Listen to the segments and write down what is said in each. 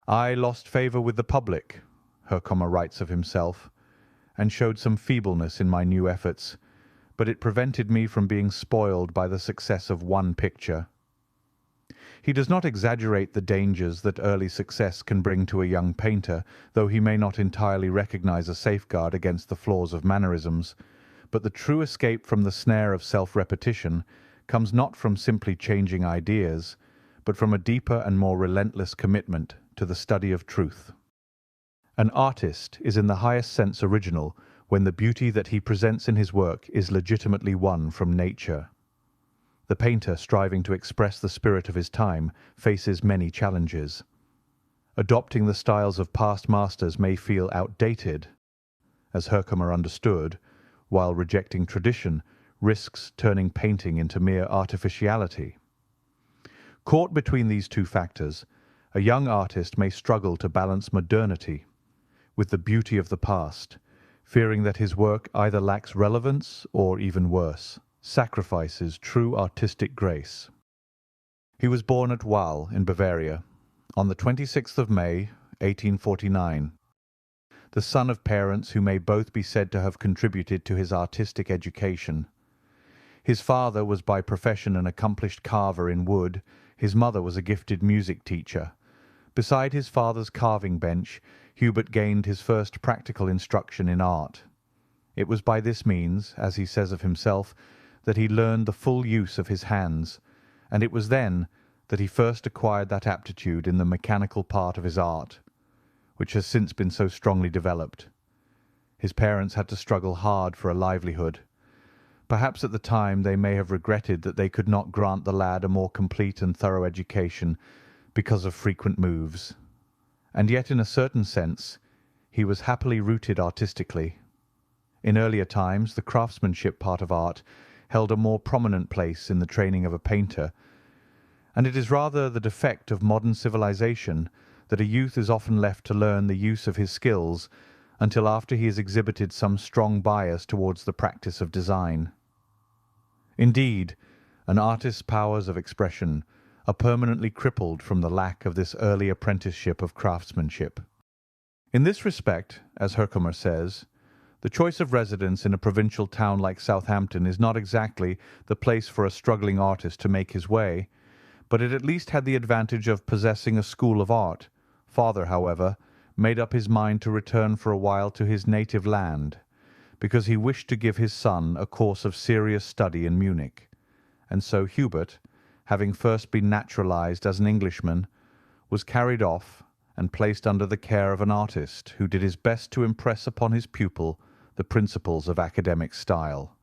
I lost favour with the public, Herkomer writes of himself, and showed some feebleness in my new efforts, but it prevented me from being spoiled by the success of one picture. He does not exaggerate the dangers that early success can bring to a young painter, though he may not entirely recognize a safeguard against the flaws of mannerisms, but the true escape from the snare of self-repetition comes not from simply changing ideas, but from a deeper and more relentless commitment to the study of truth. An artist is in the highest sense original when the beauty that he presents in his work is legitimately won from nature. The painter striving to express the spirit of his time faces many challenges. Adopting the styles of past masters may feel outdated, as Herkomer understood, while rejecting tradition risks turning painting into mere artificiality. Caught between these two factors, a young artist may struggle to balance modernity with the beauty of the past, fearing that his work either lacks relevance or, even worse, sacrifices true artistic grace. He was born at Wall in Bavaria on the 26th of May, 1849, the son of parents who may both be said to have contributed to his artistic education. His father was by profession an accomplished carver in wood. His mother was a gifted music teacher. Beside his father's carving bench, Hubert gained his first practical instruction in art. It was by this means, as he says of himself, that he learned the full use of his hands, and it was then that he first acquired that aptitude in the mechanical part of his art, which has since been so strongly developed. His parents had to struggle hard for a livelihood. Perhaps at the time they may have regretted that they could not grant the lad a more complete and thorough education because of frequent moves. And yet in a certain sense he was happily rooted artistically. In earlier times the craftsmanship part of art held a more prominent place in the training of a painter, and it is rather the defect of modern civilization that a youth is often left to learn the use of his skills until after he has exhibited some strong bias towards the practice of design. Indeed, an artist's powers of expression are permanently crippled from the lack of this early apprenticeship of craftsmanship. In this respect, as Herkomer says, the choice of residence in a provincial town like Southampton is not exactly the place for a struggling artist to make his way, but it at least had the advantage of possessing a school of art. Father, however, made up his mind to return for a while to his native land, because he wished to give his son a course of serious study in Munich, and so Hubert, having first been naturalized as an Englishman, was carried off and placed under the care of an artist who did his best to impress upon his pupil the principles of academic style,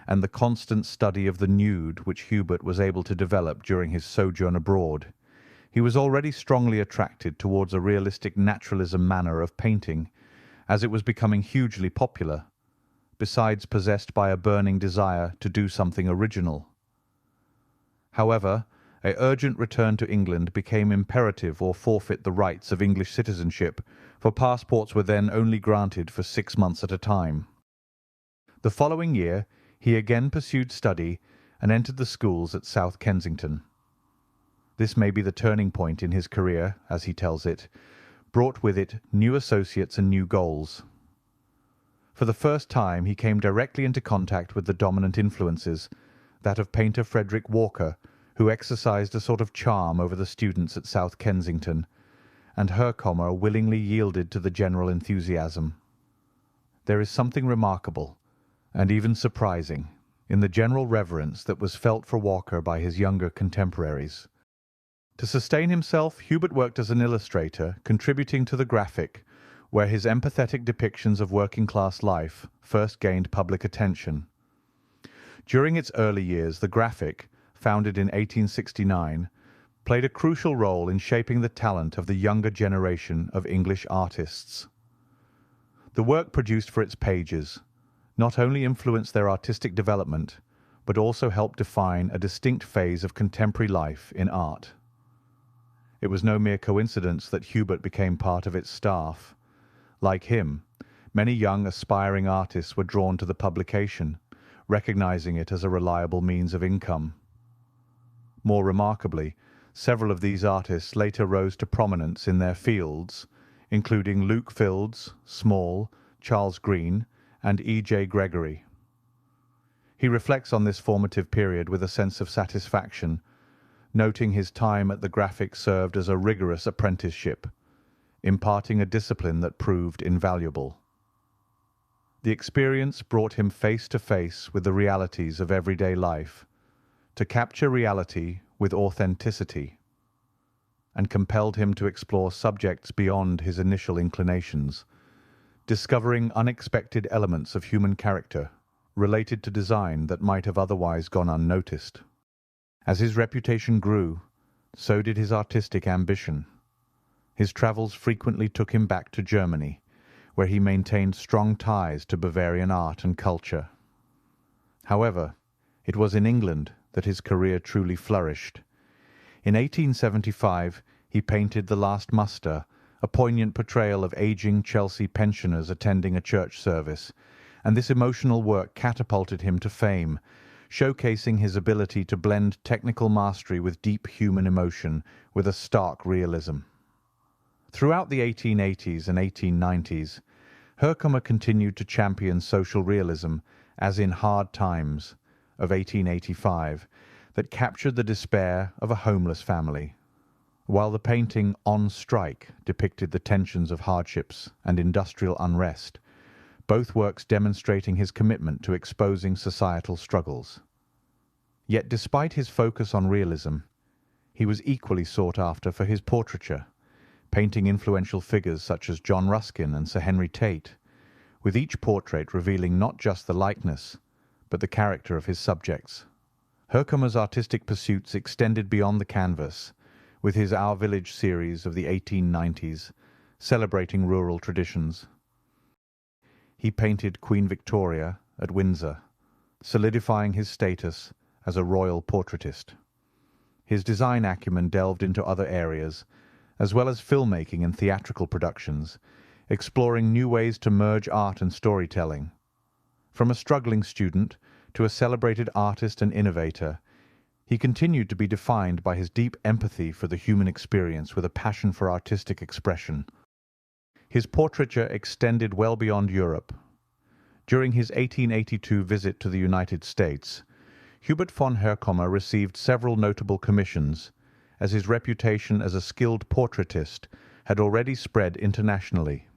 and the constant study of the nude which Hubert was able to develop during his sojourn abroad. He was already strongly attracted towards a realistic naturalism manner of painting, as it was becoming hugely popular, besides possessed by a burning desire to do something original. However, an urgent return to England became imperative or forfeit the rights of English citizenship, for passports were then only granted for 6 months at a time. The following year he again pursued study and entered the schools at South Kensington. This may be the turning point in his career, as he tells it, brought with it new associates and new goals. For the first time he came directly into contact with the dominant influences, that of painter Frederick Walker, who exercised a sort of charm over the students at South Kensington, and Herkomer willingly yielded to the general enthusiasm. There is something remarkable, and even surprising, in the general reverence that was felt for Walker by his younger contemporaries. To sustain himself, Hubert worked as an illustrator, contributing to the Graphic, where his empathetic depictions of working-class life first gained public attention. During its early years, the Graphic, founded in 1869, played a crucial role in shaping the talent of the younger generation of English artists. The work produced for its pages not only influenced their artistic development, but also helped define a distinct phase of contemporary life in art. It was no mere coincidence that Hubert became part of its staff. Like him, many young aspiring artists were drawn to the publication, recognizing it as a reliable means of income. More remarkably, Several of these artists later rose to prominence in their fields, including Luke Fildes, Small, Charles Green, and E.J. Gregory. He reflects on this formative period with a sense of satisfaction, noting his time at the Graphic served as a rigorous apprenticeship, imparting a discipline that proved invaluable. The experience brought him face to face with the realities of everyday life, to capture reality with authenticity, and compelled him to explore subjects beyond his initial inclinations, discovering unexpected elements of human character related to design that might have otherwise gone unnoticed. As his reputation grew, so did his artistic ambition. His travels frequently took him back to Germany, where he maintained strong ties to Bavarian art and culture. However, it was in England that his career truly flourished. In 1875, he painted The Last Muster, a poignant portrayal of aging Chelsea pensioners attending a church service, and this emotional work catapulted him to fame, showcasing his ability to blend technical mastery with deep human emotion with a stark realism. Throughout the 1880s and 1890s, Herkomer continued to champion social realism, as in Hard Times of 1885, that captured the despair of a homeless family, while the painting On Strike depicted the tensions of hardships and industrial unrest, both works demonstrating his commitment to exposing societal struggles. Yet despite his focus on realism, he was equally sought after for his portraiture, painting influential figures such as John Ruskin and Sir Henry Tate, with each portrait revealing not just the likeness, but the character of his subjects. Herkomer's artistic pursuits extended beyond the canvas, with his Our Village series of the 1890s, celebrating rural traditions. He painted Queen Victoria at Windsor, solidifying his status as a royal portraitist. His design acumen delved into other areas, as well as filmmaking and theatrical productions, exploring new ways to merge art and storytelling. From a struggling student to a celebrated artist and innovator, he continued to be defined by his deep empathy for the human experience with a passion for artistic expression. His portraiture extended well beyond Europe. During his 1882 visit to the United States, Hubert von Herkomer received several notable commissions, as his reputation as a skilled portraitist had already spread internationally.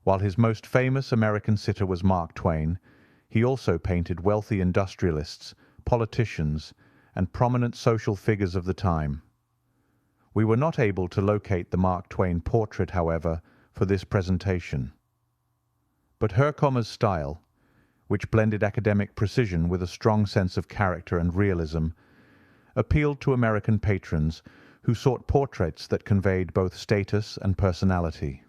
While his most famous American sitter was Mark Twain, he also painted wealthy industrialists, politicians, and prominent social figures of the time. We were not able to locate the Mark Twain portrait, however, for this presentation. But Herkomer's style, which blended academic precision with a strong sense of character and realism, appealed to American patrons who sought portraits that conveyed both status and personality.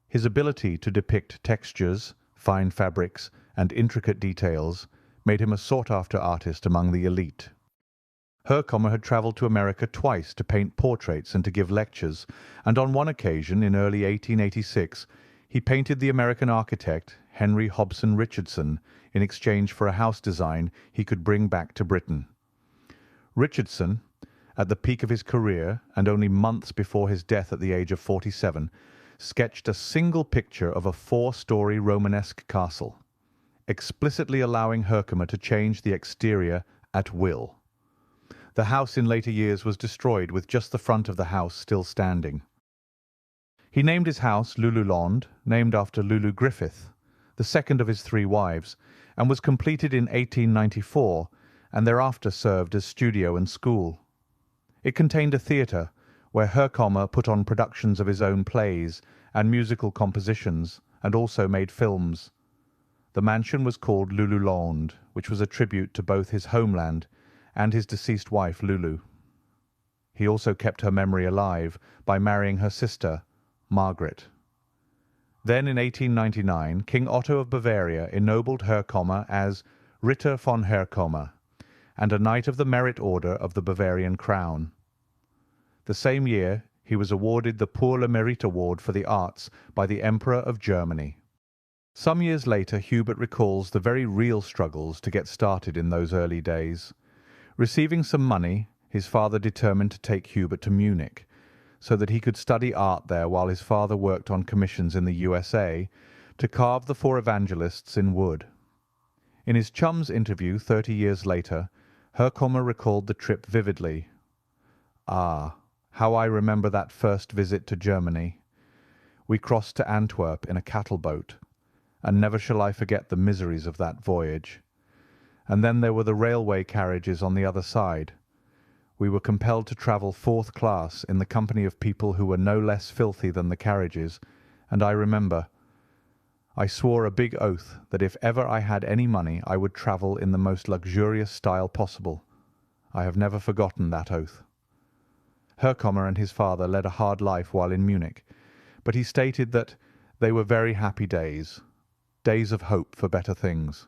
His ability to depict textures, fine fabrics, and intricate details made him a sought-after artist among the elite. Herkomer had travelled to America twice to paint portraits and to give lectures, and on one occasion in early 1886 he painted the American architect Henry Hobson Richardson in exchange for a house design he could bring back to Britain. Richardson, at the peak of his career and only months before his death at the age of 47, sketched a single picture of a 4-story Romanesque castle, explicitly allowing Herkomer to change the exterior at will. The house in later years was destroyed with just the front of the house still standing. He named his house Lululand, named after Lulu Griffith, the second of his 3 wives, and was completed in 1894 and thereafter served as studio and school. It contained a theatre where Herkomer put on productions of his own plays and musical compositions, and also made films. The mansion was called Lululand, which was a tribute to both his homeland and his deceased wife Lulu. He also kept her memory alive by marrying her sister, Margaret. Then in 1899, King Otto of Bavaria ennobled Herkomer as Ritter von Herkomer and a Knight of the Merit Order of the Bavarian Crown. The same year he was awarded the Pour le Mérite Award for the Arts by the Emperor of Germany. Some years later, Hubert recalls the very real struggles to get started in those early days. Receiving some money, his father determined to take Hubert to Munich, so that he could study art there while his father worked on commissions in the USA to carve the four evangelists in wood. In his chum's interview 30 years later, Herkomer recalled the trip vividly. "Ah, how I remember that first visit to Germany. We crossed to Antwerp in a cattle boat, and never shall I forget the miseries of that voyage. And then there were the railway carriages on the other side. We were compelled to travel fourth class in the company of people who were no less filthy than the carriages, and I remember I swore a big oath that if ever I had any money I would travel in the most luxurious style possible. I have never forgotten that oath." Herkomer and his father led a hard life while in Munich, but he stated that they were very happy days, days of hope for better things.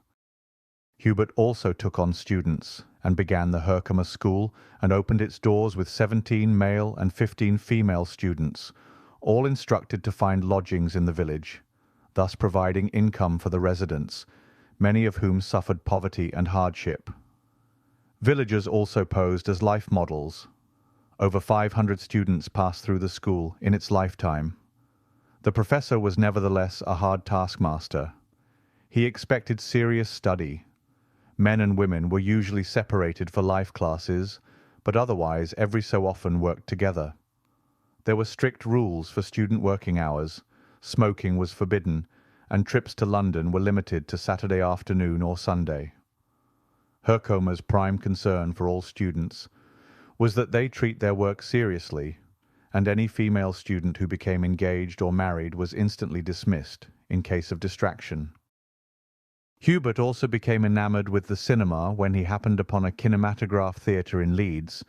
Hubert also took on students and began the Herkomer School and opened its doors with 17 male and 15 female students, all instructed to find lodgings in the village, thus providing income for the residents, many of whom suffered poverty and hardship. Villagers also posed as life models. Over 500 students passed through the school in its lifetime. The professor was nevertheless a hard taskmaster. He expected serious study. Men and women were usually separated for life classes, but otherwise every so often worked together. There were strict rules for student working hours. Smoking was forbidden, and trips to London were limited to Saturday afternoon or Sunday. Herkomer's prime concern for all students was that they treat their work seriously, and any female student who became engaged or married was instantly dismissed in case of distraction. Hubert also became enamoured with the cinema when he happened upon a kinematograph theatre in Leeds,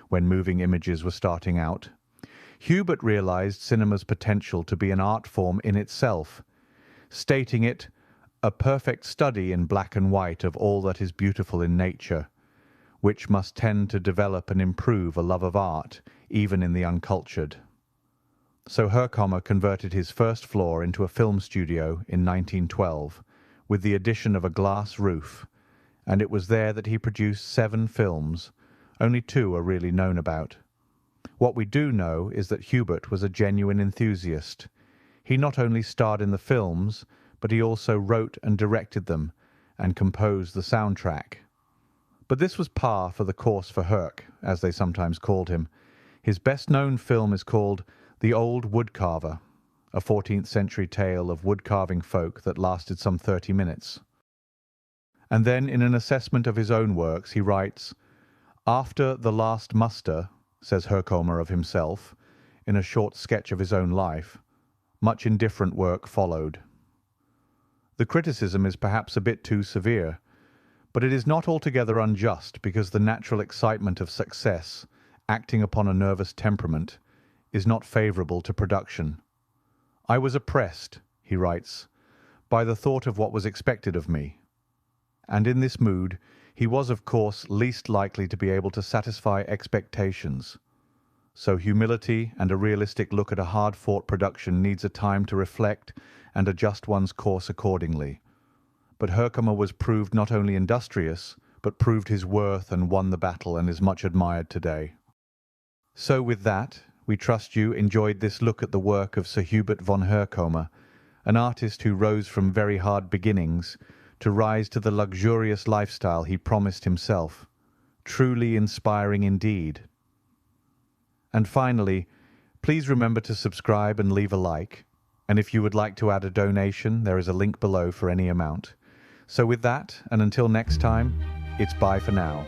when moving images were starting out. Hubert realised cinema's potential to be an art form in itself, stating it a perfect study in black and white of all that is beautiful in nature, which must tend to develop and improve a love of art, even in the uncultured. So Herkomer converted his first floor into a film studio in 1912, with the addition of a glass roof, and it was there that he produced 7 films. Only 2 are really known about. What we do know is that Hubert was a genuine enthusiast. He not only starred in the films, but he also wrote and directed them and composed the soundtrack. But this was par for the course for Herk, as they sometimes called him. His best-known film is called The Old Woodcarver, a 14th-century tale of wood-carving folk that lasted some 30 minutes. And then, in an assessment of his own works, he writes, "After the last muster," says Herkomer of himself, in a short sketch of his own life, "much indifferent work followed." The criticism is perhaps a bit too severe, but it is not altogether unjust, because the natural excitement of success, acting upon a nervous temperament, is not favourable to production. "I was oppressed," he writes, "by the thought of what was expected of me." And in this mood he was, of course, least likely to be able to satisfy expectations. So humility and a realistic look at a hard-fought production needs a time to reflect and adjust one's course accordingly. But Herkomer was proved not only industrious, but proved his worth and won the battle, and is much admired today. So with that, we trust you enjoyed this look at the work of Sir Hubert von Herkomer, an artist who rose from very hard beginnings to rise to the luxurious lifestyle he promised himself. Truly inspiring indeed. And finally, please remember to subscribe and leave a like, and if you would like to add a donation, there is a link below for any amount. So with that, and until next time, it's bye for now.